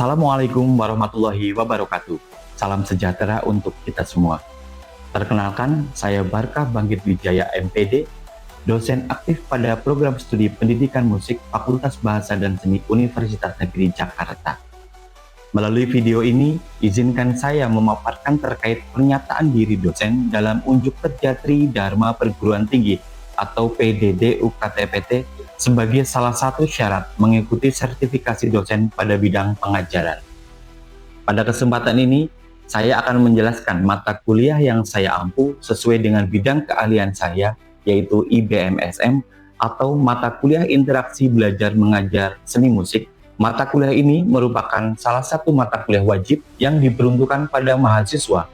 Assalamualaikum warahmatullahi wabarakatuh. Salam sejahtera untuk kita semua. Perkenalkan, saya Barkah Bangkit Wijaya MPD, dosen aktif pada program studi pendidikan musik Fakultas Bahasa dan Seni Universitas Negeri Jakarta. Melalui video ini, izinkan saya memaparkan terkait pernyataan diri dosen dalam unjuk kerja Tridharma Perguruan Tinggi atau PDD UKTPT sebagai salah satu syarat mengikuti sertifikasi dosen pada bidang pengajaran. Pada kesempatan ini, saya akan menjelaskan mata kuliah yang saya ampu sesuai dengan bidang keahlian saya, yaitu IBMSM atau mata kuliah interaksi belajar mengajar seni musik. Mata kuliah ini merupakan salah satu mata kuliah wajib yang diperuntukkan pada mahasiswa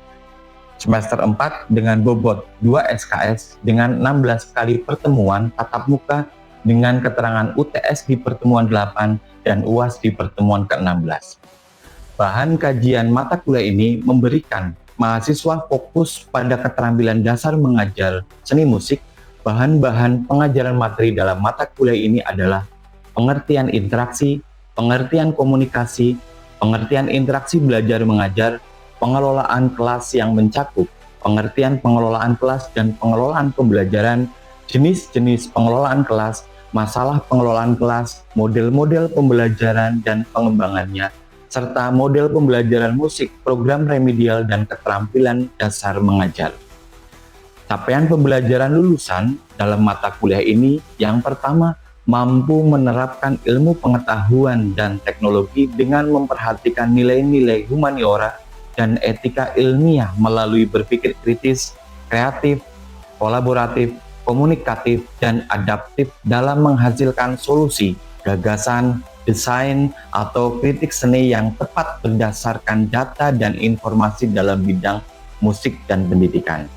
semester 4 dengan bobot 2 SKS dengan 16 kali pertemuan tatap muka dengan keterangan UTS di pertemuan 8 dan UAS di pertemuan ke-16. Bahan kajian mata kuliah ini memberikan mahasiswa fokus pada keterampilan dasar mengajar seni musik. Bahan-bahan pengajaran materi dalam mata kuliah ini adalah pengertian interaksi, pengertian komunikasi, pengertian interaksi belajar mengajar, pengelolaan kelas yang mencakup pengertian pengelolaan kelas dan pengelolaan pembelajaran, jenis-jenis pengelolaan kelas, masalah pengelolaan kelas, model-model pembelajaran dan pengembangannya, serta model pembelajaran musik, program remedial dan keterampilan dasar mengajar. Capaian pembelajaran lulusan dalam mata kuliah ini yang pertama, mampu menerapkan ilmu pengetahuan dan teknologi dengan memperhatikan nilai-nilai humaniora dan etika ilmiah melalui berpikir kritis, kreatif, kolaboratif, komunikatif, dan adaptif dalam menghasilkan solusi, gagasan, desain, atau kritik seni yang tepat berdasarkan data dan informasi dalam bidang musik dan pendidikan.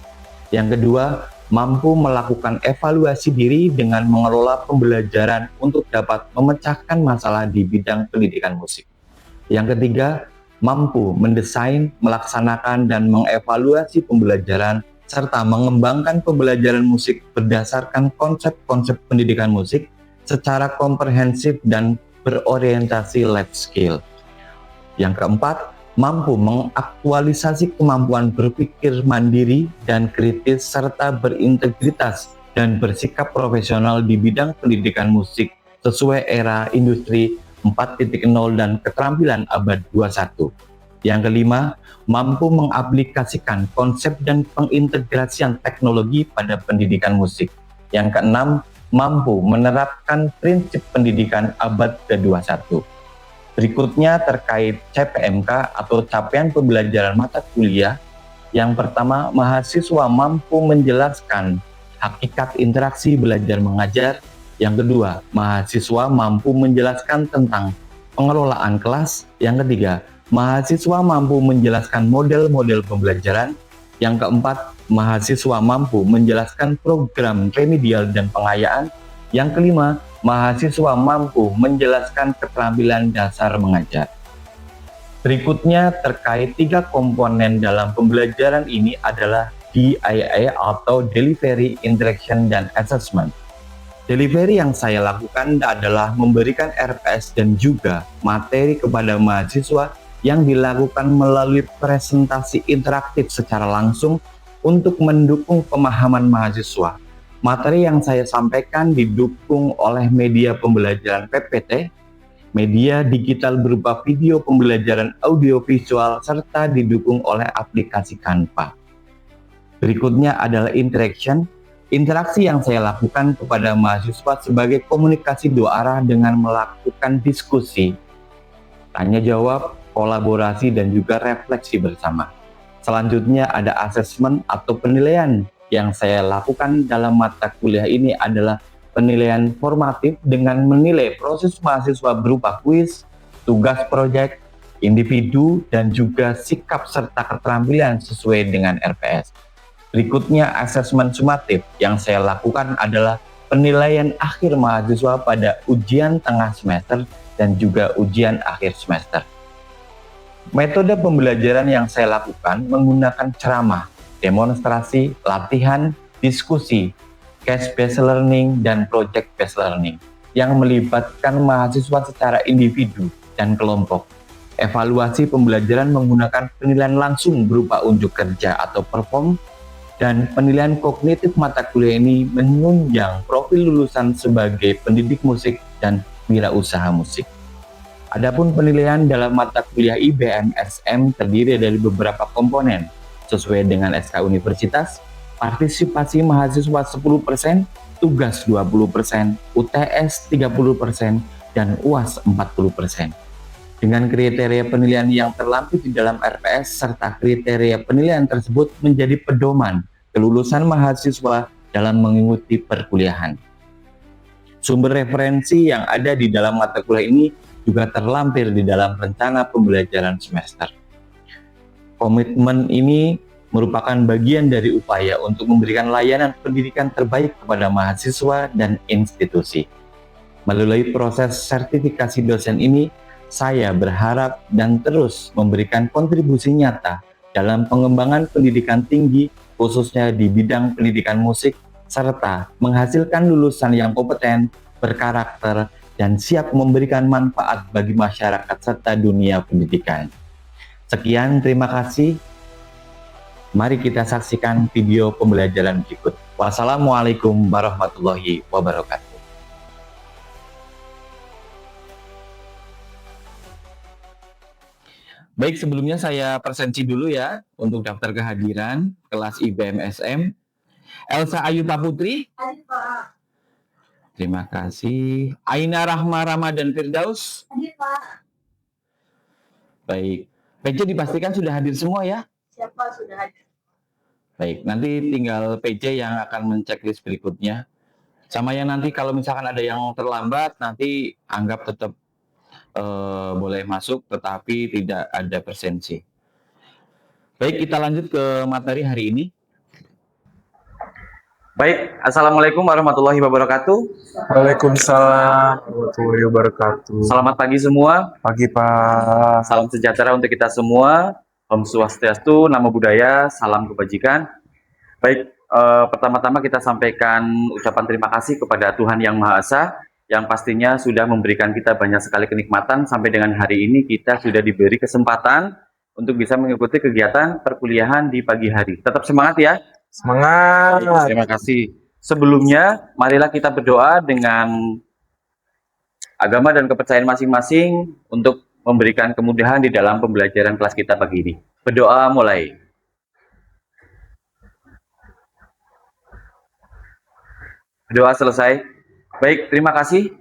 Yang kedua, mampu melakukan evaluasi diri dengan mengelola pembelajaran untuk dapat memecahkan masalah di bidang pendidikan musik. Yang ketiga, mampu mendesain, melaksanakan, dan mengevaluasi pembelajaran serta mengembangkan pembelajaran musik berdasarkan konsep-konsep pendidikan musik secara komprehensif dan berorientasi life skill. Yang keempat, mampu mengaktualisasi kemampuan berpikir mandiri dan kritis serta berintegritas dan bersikap profesional di bidang pendidikan musik sesuai era industri 4.0 dan keterampilan abad 21. Yang kelima, mampu mengaplikasikan konsep dan pengintegrasian teknologi pada pendidikan musik. Yang keenam, mampu menerapkan prinsip pendidikan abad ke-21. Berikutnya terkait CPMK atau capaian pembelajaran mata kuliah. Yang pertama, mahasiswa mampu menjelaskan hakikat interaksi belajar mengajar. Yang kedua, mahasiswa mampu menjelaskan tentang pengelolaan kelas. Yang ketiga, mahasiswa mampu menjelaskan model-model pembelajaran. Yang keempat, mahasiswa mampu menjelaskan program remedial dan pengayaan. Yang kelima, mahasiswa mampu menjelaskan keterampilan dasar mengajar. Berikutnya terkait 3 komponen dalam pembelajaran ini adalah DIA atau Delivery, Interaction, dan Assessment. Delivery yang saya lakukan adalah memberikan RPS dan juga materi kepada mahasiswa yang dilakukan melalui presentasi interaktif secara langsung untuk mendukung pemahaman mahasiswa. Materi yang saya sampaikan didukung oleh media pembelajaran PPT, media digital berupa video pembelajaran audiovisual, serta didukung oleh aplikasi Canva. Berikutnya adalah interaction. Interaksi yang saya lakukan kepada mahasiswa sebagai komunikasi 2 arah dengan melakukan diskusi, tanya jawab, kolaborasi, dan juga refleksi bersama. Selanjutnya ada assessment atau penilaian. Yang saya lakukan dalam mata kuliah ini adalah penilaian formatif dengan menilai proses mahasiswa berupa kuis, tugas proyek, individu, dan juga sikap serta keterampilan sesuai dengan RPS. Berikutnya asesmen sumatif. Yang saya lakukan adalah penilaian akhir mahasiswa pada ujian tengah semester dan juga ujian akhir semester. Metode pembelajaran yang saya lakukan menggunakan ceramah, demonstrasi, latihan, diskusi, case-based learning, dan project-based learning yang melibatkan mahasiswa secara individu dan kelompok. Evaluasi pembelajaran menggunakan penilaian langsung berupa unjuk kerja atau perform, dan penilaian kognitif mata kuliah ini menunjang profil lulusan sebagai pendidik musik dan wirausaha musik. Adapun penilaian dalam mata kuliah IBM-SM terdiri dari beberapa komponen, sesuai dengan SK Universitas, partisipasi mahasiswa 10%, tugas 20%, UTS 30%, dan UAS 40%. Dengan kriteria penilaian yang terlampir di dalam RPS serta kriteria penilaian tersebut menjadi pedoman kelulusan mahasiswa dalam mengikuti perkuliahan. Sumber referensi yang ada di dalam mata kuliah ini juga terlampir di dalam rencana pembelajaran semester. Komitmen ini merupakan bagian dari upaya untuk memberikan layanan pendidikan terbaik kepada mahasiswa dan institusi. Melalui proses sertifikasi dosen ini, saya berharap dan terus memberikan kontribusi nyata dalam pengembangan pendidikan tinggi, khususnya di bidang pendidikan musik, serta menghasilkan lulusan yang kompeten, berkarakter, dan siap memberikan manfaat bagi masyarakat serta dunia pendidikan. Sekian, terima kasih. Mari kita saksikan video pembelajaran berikut. Wassalamualaikum warahmatullahi wabarakatuh. Baik, sebelumnya saya presensi dulu ya untuk daftar kehadiran kelas IBM-SM. Elsa Ayuta Putri. Terima kasih. Aina Rahma Ramadan Firdaus. Baik. PJ dipastikan sudah hadir semua ya? Siapa sudah hadir? Baik, nanti tinggal PJ yang akan menceklis berikutnya. Sama yang nanti kalau misalkan ada yang terlambat, nanti anggap tetap boleh masuk, tetapi tidak ada presensi. Baik, kita lanjut ke materi hari ini. Baik, Assalamualaikum warahmatullahi wabarakatuh. Waalaikumsalam warahmatullahi wabarakatuh. Selamat pagi semua. Pagi Pak. Salam sejahtera untuk kita semua. Om Swastiastu, Namo Buddhaya, salam kebajikan. Baik, pertama-tama kita sampaikan ucapan terima kasih kepada Tuhan Yang Maha Esa, yang pastinya sudah memberikan kita banyak sekali kenikmatan. Sampai dengan hari ini kita sudah diberi kesempatan untuk bisa mengikuti kegiatan perkuliahan di pagi hari. Tetap semangat ya. Semangat. Terima kasih. Sebelumnya, marilah kita berdoa dengan agama dan kepercayaan masing-masing untuk memberikan kemudahan di dalam pembelajaran kelas kita pagi ini. Berdoa mulai. Berdoa selesai. Baik, terima kasih.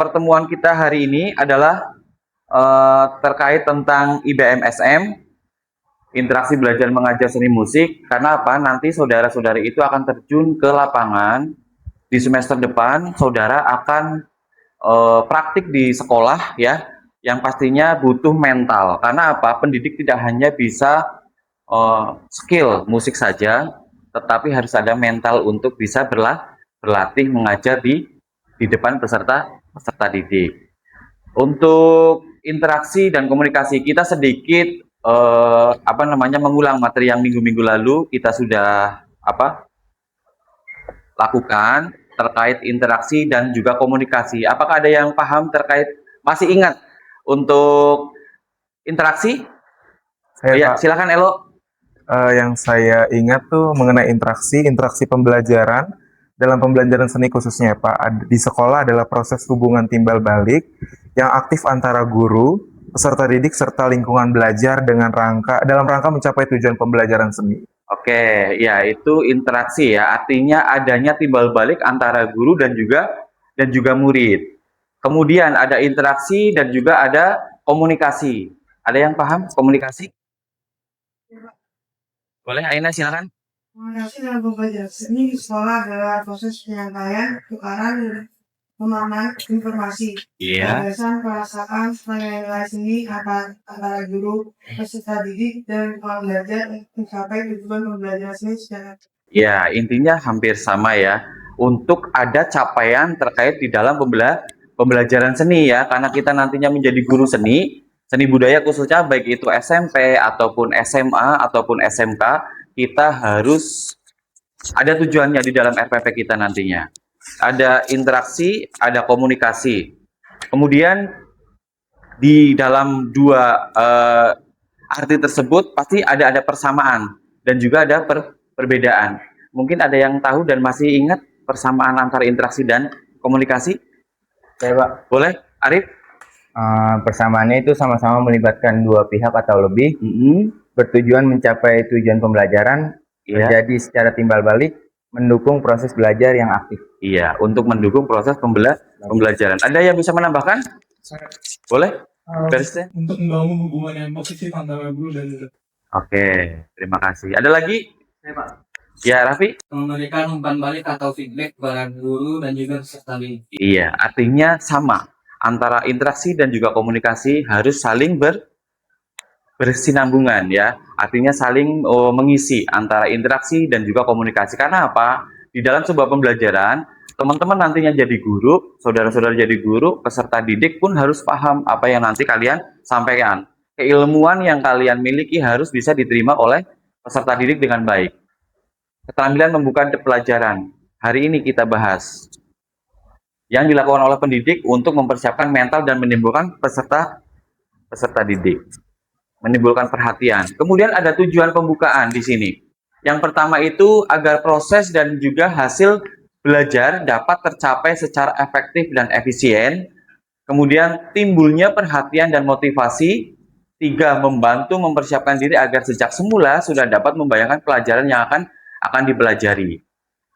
Pertemuan kita hari ini adalah terkait tentang IBM-SM, interaksi belajar mengajar seni musik. Karena apa? Nanti saudara-saudari itu akan terjun ke lapangan. Di semester depan, saudara akan praktik di sekolah ya, yang pastinya butuh mental. Karena apa? Pendidik tidak hanya bisa skill musik saja, tetapi harus ada mental untuk bisa berlatih mengajar di depan peserta didik. Untuk interaksi dan komunikasi kita sedikit mengulang materi yang minggu-minggu lalu kita sudah lakukan terkait interaksi dan juga komunikasi. Apakah ada yang paham terkait, masih ingat untuk interaksi? Ya, silakan Elo. Yang saya ingat tuh mengenai interaksi pembelajaran dalam pembelajaran seni khususnya Pak. Di sekolah adalah proses hubungan timbal balik yang aktif antara guru, peserta didik, serta lingkungan belajar dalam rangka mencapai tujuan pembelajaran seni. Oke, ya itu interaksi ya, artinya adanya timbal balik antara guru dan juga murid. Kemudian ada interaksi dan juga ada komunikasi. Ada yang paham komunikasi? Boleh, Aina silakan. Komunikasi dalam pembelajaran seni di sekolah adalah proses penyampaian, tukaran, pemahaman informasi, gagasan, perasaan, nilai seni antara guru, peserta didik, dan lingkungan belajar untuk mencapai tujuan pembelajaran seni secara. Ya, intinya hampir sama ya. Untuk ada capaian terkait di dalam pembelajaran seni ya, karena kita nantinya menjadi guru seni budaya khususnya baik itu SMP ataupun SMA ataupun SMK, kita harus ada tujuannya di dalam RPP kita nantinya. Ada interaksi, ada komunikasi. Kemudian di dalam dua arti tersebut pasti ada persamaan dan juga ada perbedaan. Mungkin ada yang tahu dan masih ingat persamaan antara interaksi dan komunikasi? Oke, Pak. Boleh, Arif? Persamaannya itu sama-sama melibatkan dua pihak atau lebih, bertujuan mencapai tujuan pembelajaran, terjadi secara timbal balik, mendukung proses belajar yang aktif. Iya, untuk mendukung proses pembelajaran. Ada yang bisa menambahkan? Boleh? Untuk membangun hubungan yang positif antara guru dan murid. Oke, terima kasih. Ada lagi? Ya, Raffi? Memberikan umpan balik atau feedback kepada guru dan juga peserta didik. Iya, artinya sama. Antara interaksi dan juga komunikasi harus saling bersinambungan ya. Artinya saling mengisi antara interaksi dan juga komunikasi. Karena apa? Di dalam sebuah pembelajaran, teman-teman nantinya jadi guru, saudara-saudara jadi guru, peserta didik pun harus paham apa yang nanti kalian sampaikan. Keilmuan yang kalian miliki harus bisa diterima oleh peserta didik dengan baik. Keterampilan membuka pelajaran. Hari ini kita bahas yang dilakukan oleh pendidik untuk mempersiapkan mental dan menimbulkan peserta didik, menimbulkan perhatian. Kemudian ada tujuan pembukaan di sini. Yang pertama itu agar proses dan juga hasil belajar dapat tercapai secara efektif dan efisien. Kemudian timbulnya perhatian dan motivasi. 3. Membantu mempersiapkan diri agar sejak semula sudah dapat membayangkan pelajaran yang akan dipelajari.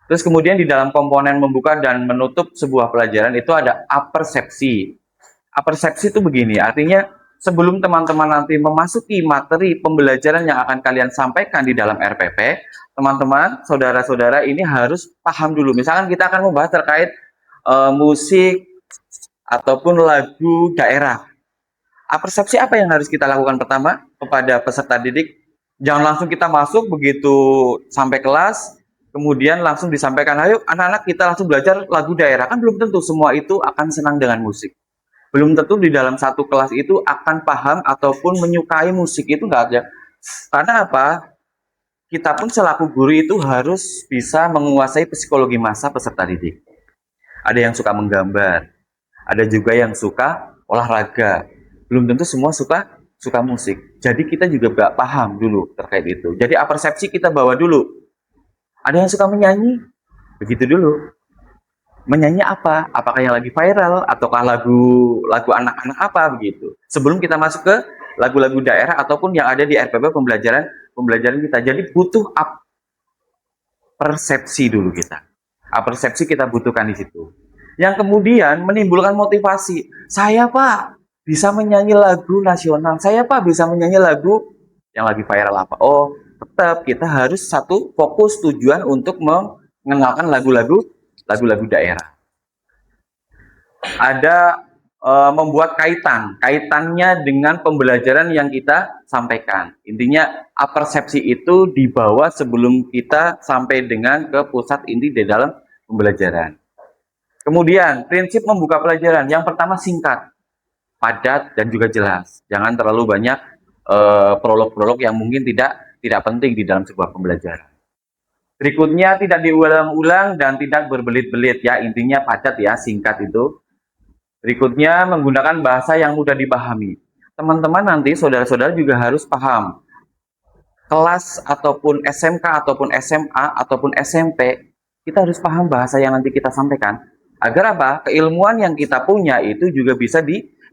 Terus kemudian di dalam komponen membuka dan menutup sebuah pelajaran itu ada apersepsi. Apersepsi itu begini, artinya sebelum teman-teman nanti memasuki materi pembelajaran yang akan kalian sampaikan di dalam RPP, teman-teman, saudara-saudara ini harus paham dulu. Misalkan kita akan membahas terkait musik ataupun lagu daerah. Apersepsi apa yang harus kita lakukan pertama kepada peserta didik? Jangan langsung kita masuk begitu sampai kelas, kemudian langsung disampaikan, ayo anak-anak kita langsung belajar lagu daerah. Kan belum tentu semua itu akan senang dengan musik. Belum tentu di dalam satu kelas itu akan paham ataupun menyukai musik, itu enggak aja. Karena apa? Kita pun selaku guru itu harus bisa menguasai psikologi massa peserta didik. Ada yang suka menggambar, ada juga yang suka olahraga. Belum tentu semua suka musik. Jadi kita juga nggak paham dulu terkait itu. Jadi apersepsi kita bawa dulu. Ada yang suka menyanyi, begitu dulu. Menyanyi apa? Apakah yang lagi viral ataukah lagu anak-anak apa begitu. Sebelum kita masuk ke lagu-lagu daerah ataupun yang ada di RPP pembelajaran kita. Jadi butuh persepsi dulu kita. Persepsi kita butuhkan di situ. Yang kemudian menimbulkan motivasi. Saya Pak bisa menyanyi lagu nasional. Saya Pak bisa menyanyi lagu yang lagi viral apa. Oh, tetap kita harus satu fokus tujuan untuk mengenalkan lagu-lagu daerah. Ada membuat kaitannya dengan pembelajaran yang kita sampaikan. Intinya apersepsi itu dibawa sebelum kita sampai dengan ke pusat inti di dalam pembelajaran. Kemudian prinsip membuka pelajaran. Yang pertama singkat, padat dan juga jelas. Jangan terlalu banyak prolog-prolog yang mungkin tidak penting di dalam sebuah pembelajaran. Berikutnya tidak diulang-ulang dan tidak berbelit-belit ya, intinya padat ya, singkat itu. Berikutnya menggunakan bahasa yang mudah dipahami. Teman-teman nanti saudara-saudara juga harus paham. Kelas ataupun SMK ataupun SMA ataupun SMP, kita harus paham bahasa yang nanti kita sampaikan. Agar apa? Keilmuan yang kita punya itu juga bisa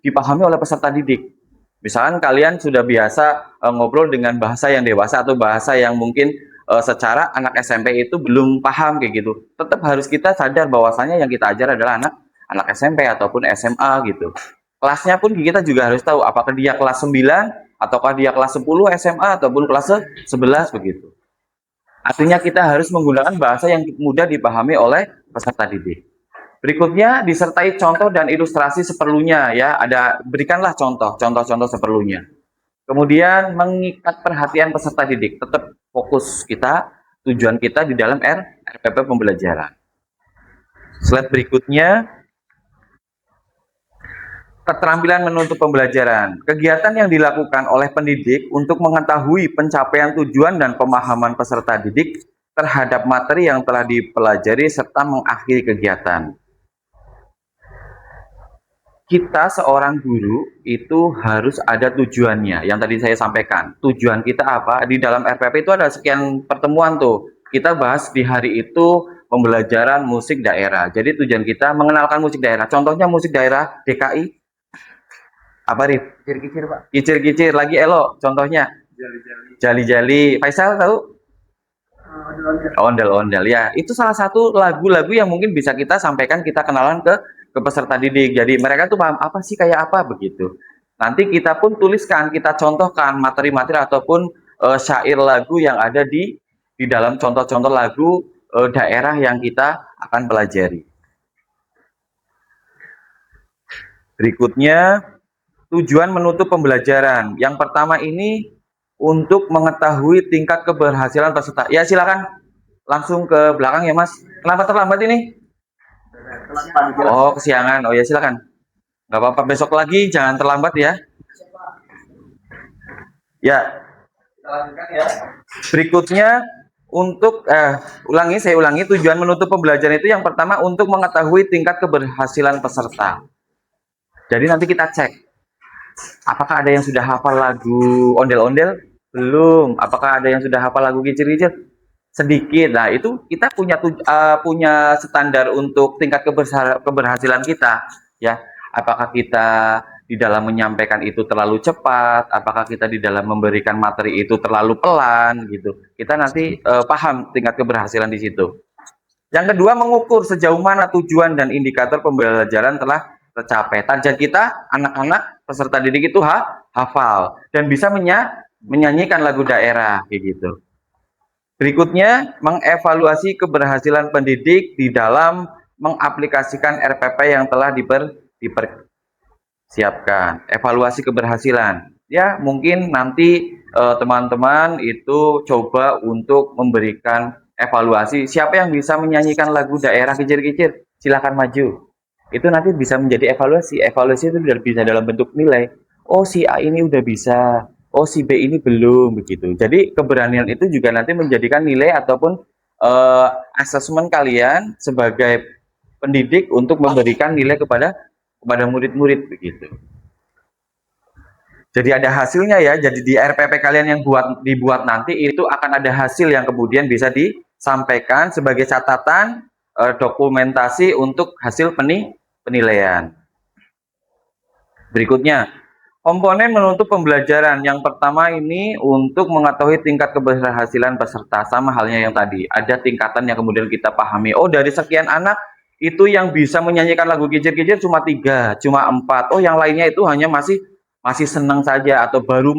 dipahami oleh peserta didik. Misalkan kalian sudah biasa ngobrol dengan bahasa yang dewasa atau bahasa yang mungkin secara anak SMP itu belum paham kayak gitu. Tetap harus kita sadar bahwasanya yang kita ajar adalah anak SMP ataupun SMA gitu. Kelasnya pun kita juga harus tahu apakah dia kelas 9 ataukah dia kelas 10 SMA ataupun kelas 11 begitu. Artinya kita harus menggunakan bahasa yang mudah dipahami oleh peserta didik. Berikutnya disertai contoh dan ilustrasi seperlunya ya. Berikanlah contoh seperlunya. Kemudian mengikat perhatian peserta didik. Tetap fokus kita, tujuan kita di dalam RPP pembelajaran. Slide berikutnya. Keterampilan menuntut pembelajaran. Kegiatan yang dilakukan oleh pendidik untuk mengetahui pencapaian tujuan dan pemahaman peserta didik terhadap materi yang telah dipelajari serta mengakhiri kegiatan. kita seorang guru itu harus ada tujuannya. Yang tadi saya sampaikan, tujuan kita apa? Di dalam RPP itu ada sekian pertemuan tuh. Kita bahas di hari itu pembelajaran musik daerah. Jadi tujuan kita mengenalkan musik daerah. Contohnya musik daerah DKI. Apa, Rif? Kicir-kicir, Pak. Kicir-kicir, lagi Elo. Contohnya? Jali-jali. Faisal tahu? Ondel-ondel. Ya, itu salah satu lagu-lagu yang mungkin bisa kita sampaikan, kita kenalan ke peserta didik. Jadi mereka tuh paham apa sih, kayak apa begitu. Nanti kita pun tuliskan, kita contohkan materi-materi ataupun syair lagu yang ada di dalam contoh-contoh lagu daerah yang kita akan pelajari. Berikutnya, tujuan menutup pembelajaran. Yang pertama ini untuk mengetahui tingkat keberhasilan peserta. Ya, silakan langsung ke belakang ya, Mas. Kenapa terlambat ini? Oh, kesiangan. Oh ya, silakan. Nggak apa-apa, besok lagi jangan terlambat ya. Ya. Berikutnya untuk saya ulangi, tujuan menutup pembelajaran itu yang pertama untuk mengetahui tingkat keberhasilan peserta. Jadi nanti kita cek, apakah ada yang sudah hafal lagu ondel-ondel? Belum. Apakah ada yang sudah hafal lagu kicir-kicir? Sedikit. Nah, itu kita punya standar untuk tingkat keberhasilan kita, ya. Apakah kita di dalam menyampaikan itu terlalu cepat? Apakah kita di dalam memberikan materi itu terlalu pelan gitu? Kita nanti paham tingkat keberhasilan di situ. Yang kedua, mengukur sejauh mana tujuan dan indikator pembelajaran telah tercapai. Target kita anak-anak peserta didik itu hafal dan bisa menyanyikan lagu daerah kayak gitu. Berikutnya, mengevaluasi keberhasilan pendidik di dalam mengaplikasikan RPP yang telah dipersiapkan. Evaluasi keberhasilan. Ya, mungkin nanti teman-teman itu coba untuk memberikan evaluasi. Siapa yang bisa menyanyikan lagu daerah kicir-kicir? Silahkan maju. Itu nanti bisa menjadi evaluasi. Evaluasi itu bisa dalam bentuk nilai. Oh, si A ini udah bisa. Oh, si B ini belum begitu. Jadi keberanian itu juga nanti menjadikan nilai ataupun asesmen kalian sebagai pendidik untuk memberikan nilai kepada murid-murid begitu. Jadi ada hasilnya ya. Jadi di RPP kalian yang dibuat nanti itu akan ada hasil yang kemudian bisa disampaikan sebagai catatan dokumentasi untuk hasil penilaian. Berikutnya, komponen menutup pembelajaran. Yang pertama ini untuk mengetahui tingkat keberhasilan peserta. Sama halnya yang tadi, ada tingkatan yang kemudian kita pahami. Oh, dari sekian anak itu yang bisa menyanyikan lagu kicir-kicir cuma 3, cuma 4. Oh, yang lainnya itu hanya masih senang saja atau baru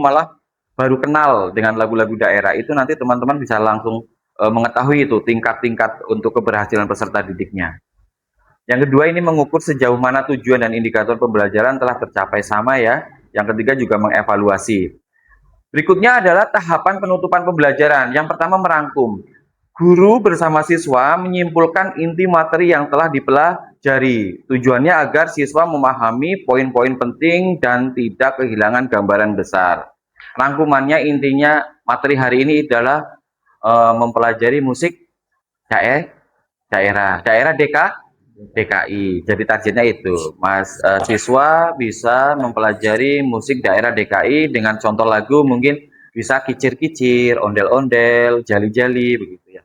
kenal dengan lagu-lagu daerah. Itu nanti teman-teman bisa langsung mengetahui itu tingkat-tingkat untuk keberhasilan peserta didiknya. Yang kedua ini mengukur sejauh mana tujuan dan indikator pembelajaran telah tercapai, sama ya. Yang ketiga juga mengevaluasi. Berikutnya adalah tahapan penutupan pembelajaran. Yang pertama merangkum. Guru bersama siswa menyimpulkan inti materi yang telah dipelajari. Tujuannya agar siswa memahami poin-poin penting dan tidak kehilangan gambaran besar. Rangkumannya intinya materi hari ini adalah mempelajari musik daerah DKI. Jadi targetnya itu, siswa bisa mempelajari musik daerah DKI dengan contoh lagu mungkin bisa kicir-kicir, ondel-ondel, jali-jali begitu ya.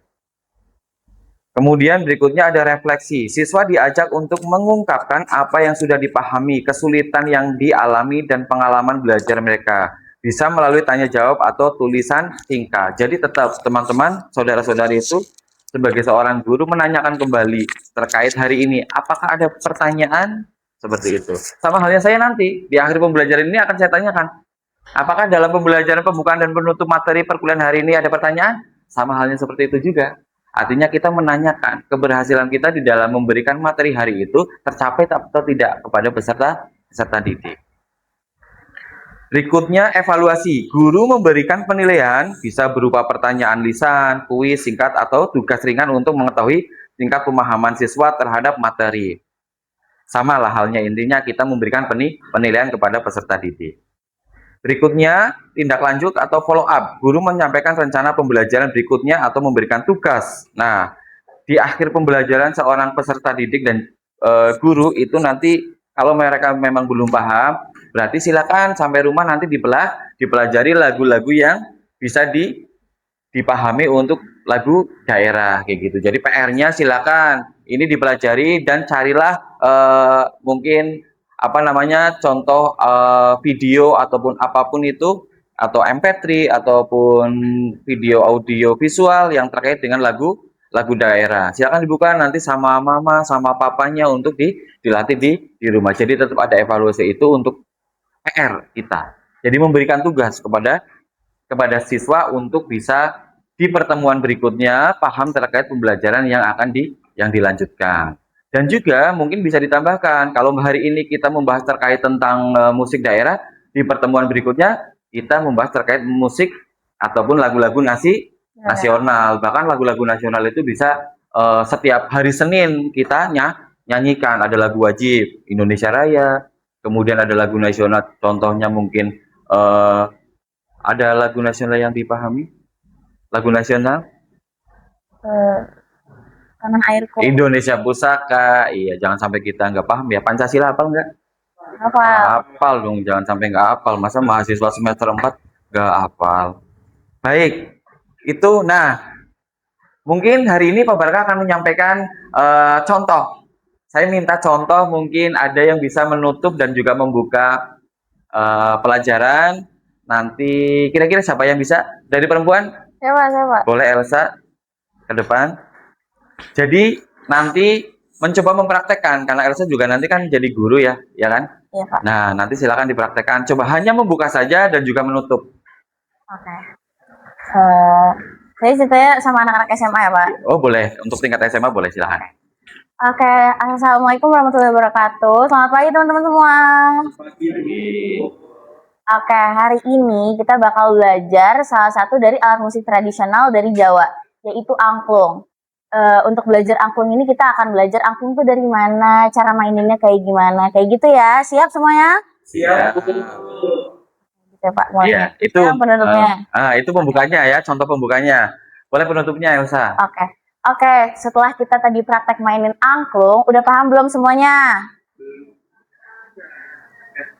Kemudian berikutnya ada refleksi. Siswa diajak untuk mengungkapkan apa yang sudah dipahami, kesulitan yang dialami dan pengalaman belajar mereka. Bisa melalui tanya jawab atau tulisan singkat. Jadi tetap teman-teman, saudara-saudari itu sebagai seorang guru menanyakan kembali terkait hari ini. Apakah ada pertanyaan? Seperti itu. Sama halnya saya nanti di akhir pembelajaran ini akan saya tanyakan. Apakah dalam pembelajaran pembukaan dan penutup materi perkuliahan hari ini ada pertanyaan? Sama halnya seperti itu juga. Artinya kita menanyakan keberhasilan kita di dalam memberikan materi hari itu tercapai atau tidak kepada peserta didik. Berikutnya evaluasi. Guru memberikan penilaian bisa berupa pertanyaan lisan, kuis singkat atau tugas ringan untuk mengetahui tingkat pemahaman siswa terhadap materi. Sama lah halnya, intinya kita memberikan penilaian kepada peserta didik. Berikutnya tindak lanjut atau follow up. Guru menyampaikan rencana pembelajaran berikutnya atau memberikan tugas. Nah, di akhir pembelajaran seorang peserta didik dan guru itu nanti Kalau mereka memang belum paham, berarti silakan sampai rumah nanti dipelajari lagu-lagu yang bisa dipahami untuk lagu daerah kayak gitu. Jadi PR-nya silakan ini dipelajari dan carilah mungkin apa namanya contoh video ataupun apapun itu atau MP3 ataupun video audio visual yang terkait dengan lagu daerah. Silakan dibuka nanti sama mama sama papanya untuk dilatih di rumah. Jadi tetap ada evaluasi itu untuk PR kita. Jadi memberikan tugas kepada siswa untuk bisa di pertemuan berikutnya paham terkait pembelajaran yang akan yang dilanjutkan. Dan juga mungkin bisa ditambahkan kalau hari ini kita membahas terkait tentang musik daerah, di pertemuan berikutnya kita membahas terkait musik ataupun lagu-lagu nasional. Bahkan lagu-lagu nasional itu bisa setiap hari Senin kita nyanyikan. Ada lagu wajib Indonesia Raya, kemudian ada lagu nasional, contohnya mungkin ada lagu nasional yang dipahami. Lagu nasional Tanah Airku. Indonesia Pusaka. Iya, jangan sampai kita nggak paham ya. Pancasila hafal nggak? Hafal dong, jangan sampai nggak hafal. Masa mahasiswa semester 4 nggak hafal? Baik, itu. Nah, mungkin hari ini Pak Barka akan menyampaikan contoh. Saya minta contoh, mungkin ada yang bisa menutup dan juga membuka pelajaran. Nanti kira-kira siapa yang bisa? Dari perempuan? Siapa? Boleh Elsa ke depan. Jadi nanti mencoba mempraktekkan karena Elsa juga nanti kan jadi guru ya kan? Iya, Pak. Nah, nanti silakan dipraktekkan. Coba hanya membuka saja dan juga menutup. Oke. Saya ceritanya sama anak-anak SMA ya, Pak. Oh, boleh. Untuk tingkat SMA boleh, silakan. Oke, Assalamualaikum warahmatullahi wabarakatuh. Selamat pagi teman-teman semua. Oke, hari ini kita bakal belajar salah satu dari alat musik tradisional dari Jawa, yaitu angklung. Untuk belajar angklung ini kita akan belajar angklung itu dari mana, cara maininnya kayak gimana, kayak gitu ya. Siap semuanya? Siap. Oke, Pak. Mulai. Iya, itu penutupnya. Itu pembukanya ya, contoh pembukanya. Boleh penutupnya, Elsa. Oke, setelah kita tadi praktek mainin angklung, udah paham belum semuanya?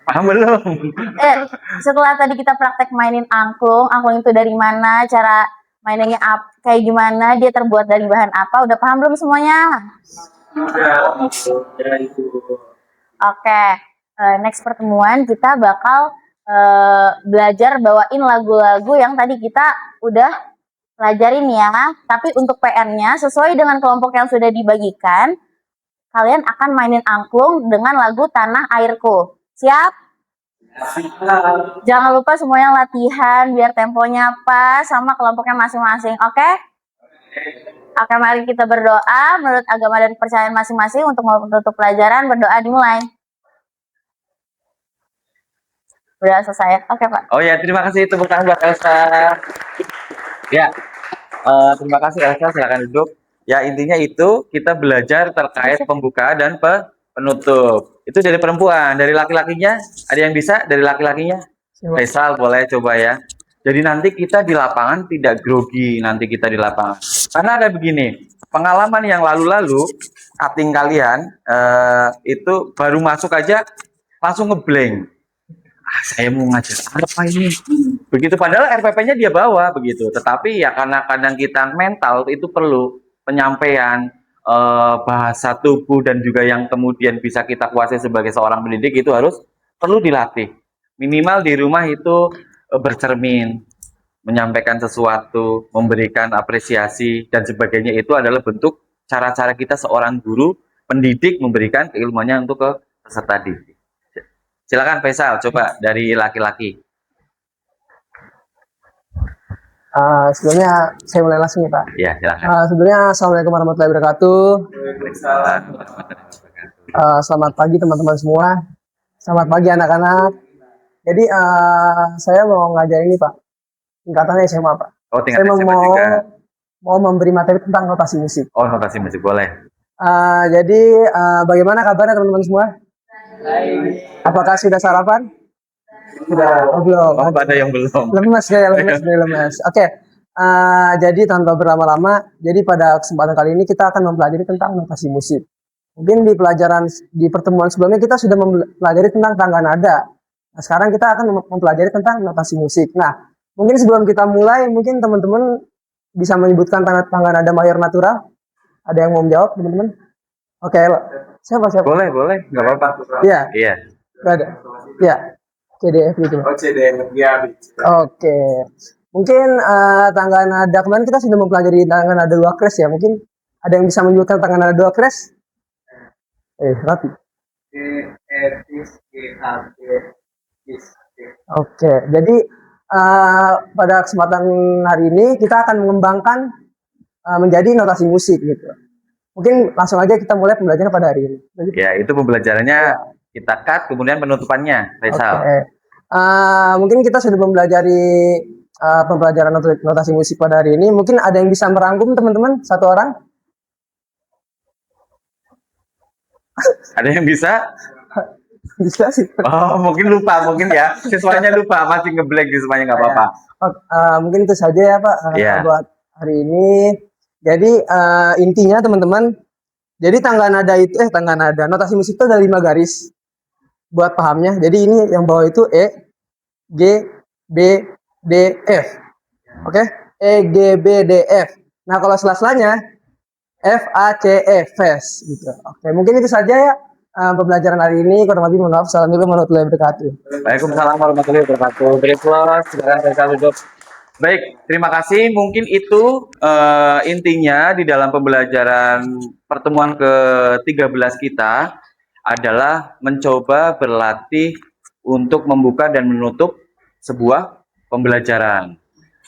Paham belum? Setelah tadi kita praktek mainin angklung itu dari mana, cara mainannya kayak gimana, dia terbuat dari bahan apa, udah paham belum semuanya? Oke, next pertemuan kita bakal belajar bawain lagu-lagu yang tadi kita udah pelajarin ya. Tapi untuk PR-nya sesuai dengan kelompok yang sudah dibagikan, kalian akan mainin angklung dengan lagu Tanah Airku. Siap? Jangan lupa semuanya latihan biar temponya pas sama kelompoknya masing-masing. Oke? Oke, mari kita berdoa menurut agama dan kepercayaan masing-masing untuk menutup pelajaran. Berdoa dimulai. Udah selesai. Oke, Pak. Oh ya, terima kasih. Tepuk tangan buat Elsa. Ya, terima kasih Elsa. Silakan duduk. Ya, intinya itu kita belajar terkait pembuka dan penutup. Itu dari perempuan. Dari laki-lakinya, ada yang bisa dari laki-lakinya? Faisal, boleh coba ya. Jadi nanti kita di lapangan tidak grogi nanti kita di lapangan. Karena ada begini, pengalaman yang lalu-lalu, cutting kalian itu baru masuk aja langsung ngeblank. Saya mau ngajar apa ini? Begitu padahal RPP-nya dia bawa begitu. Tetapi ya karena kadang kita mental itu perlu penyampaian bahasa tubuh dan juga yang kemudian bisa kita kuasai sebagai seorang pendidik itu perlu dilatih. Minimal di rumah itu bercermin, menyampaikan sesuatu, memberikan apresiasi dan sebagainya itu adalah bentuk cara-cara kita seorang guru pendidik memberikan keilmuannya untuk ke peserta didik. Silakan Faisal, coba dari laki-laki. Sebelumnya saya mulai langsung ya Pak. Ya, silakan. Sebelumnya Assalamualaikum warahmatullahi wabarakatuh. Selamat pagi teman-teman semua. Selamat pagi anak-anak. Jadi saya mau ngajar ini Pak. Tingkatannya SMA Pak. Oh, tingkatan SMA juga. Mau memberi materi tentang notasi musik. Oh, notasi musik boleh. Jadi bagaimana kabarnya teman-teman semua? Apakah sudah sarapan? Sudah, belum. Oh, ada yang belum. Lemes. Oke. Jadi tanpa berlama-lama, jadi pada kesempatan kali ini kita akan mempelajari tentang notasi musik. Mungkin di pertemuan sebelumnya kita sudah mempelajari tentang tangga nada. Nah, sekarang kita akan mempelajari tentang notasi musik. Nah, mungkin sebelum kita mulai, mungkin teman-teman bisa menyebutkan tangga nada mayor natural. Ada yang mau menjawab, teman-teman? Oke, siapa? Boleh, nggak apa-apa. Iya. Iya. Nggak ada. Iya. CDF gitu. Oh, CDF, ya. Oke. Mungkin tangga nada kemarin kita sudah mempelajari tangga nada 2 kres ya. Mungkin ada yang bisa menyebutkan tangga nada 2 kres? Rapi. Oke, jadi pada kesempatan hari ini kita akan mengembangkan menjadi notasi musik gitu. Mungkin langsung aja kita mulai pembelajaran pada hari ini. Ya, itu pembelajarannya kita cut, kemudian penutupannya, Faisal. Oke. Mungkin kita sudah mempelajari pembelajaran notasi musik pada hari ini. Mungkin ada yang bisa merangkum teman-teman, satu orang? Ada yang bisa? Bisa sih. Oh, mungkin lupa, mungkin ya. Siswanya lupa, masih ngeblank siswanya, nggak apa-apa. Mungkin itu saja ya Pak buat hari ini. Jadi intinya teman-teman, jadi tangga nada notasi musik itu ada 5 garis buat pahamnya. Jadi ini yang bawah itu E, G, B, D, F. Oke? E, G, B, D, F. Nah kalau sela-selanya F, A, C, E, Fes gitu. Oke, mungkin itu saja ya pembelajaran hari ini. Kurang lebih mohon maaf. Assalamualaikum warahmatullahi wabarakatuh. Waalaikumsalam warahmatullahi wabarakatuh. Sekarang saya duduk. Baik, terima kasih. Mungkin itu intinya di dalam pembelajaran pertemuan ke-13 kita adalah mencoba berlatih untuk membuka dan menutup sebuah pembelajaran.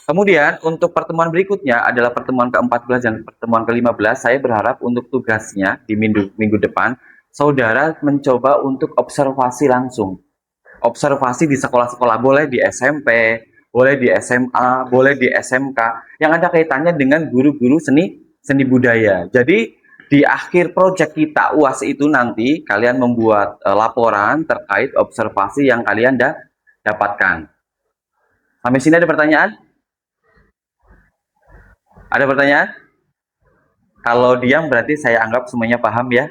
Kemudian untuk pertemuan berikutnya adalah pertemuan ke-14 dan pertemuan ke-15. Saya berharap untuk tugasnya di minggu depan, saudara mencoba untuk observasi langsung. Observasi di sekolah-sekolah, boleh di SMP, boleh di SMA, boleh di SMK, yang ada kaitannya dengan guru-guru seni budaya. Jadi di akhir proyek kita UAS itu nanti kalian membuat laporan terkait observasi yang kalian dapatkan. Sampai sini ada pertanyaan? Ada pertanyaan? Kalau diam berarti saya anggap semuanya paham ya.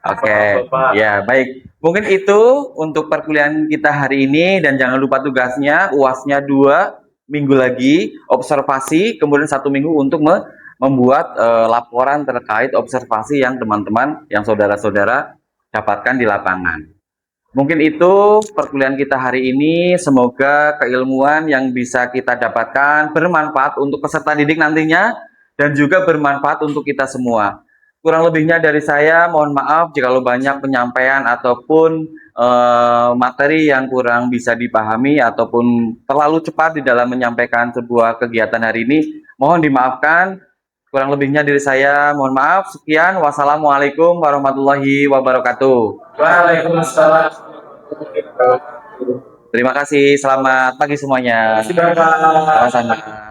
Oke, ya baik. Mungkin itu untuk perkuliahan kita hari ini, dan jangan lupa tugasnya, UASnya 2 minggu lagi, observasi, kemudian 1 minggu untuk membuat laporan terkait observasi yang teman-teman, yang saudara-saudara dapatkan di lapangan. Mungkin itu perkuliahan kita hari ini. Semoga keilmuan yang bisa kita dapatkan bermanfaat untuk peserta didik nantinya, dan juga bermanfaat untuk kita semua. Kurang lebihnya dari saya, mohon maaf jika banyak penyampaian ataupun materi yang kurang bisa dipahami ataupun terlalu cepat di dalam menyampaikan sebuah kegiatan hari ini. Mohon dimaafkan. Kurang lebihnya dari saya, mohon maaf. Sekian, wassalamualaikum warahmatullahi wabarakatuh. Waalaikumsalam. Terima kasih, selamat pagi semuanya. Sama-sama.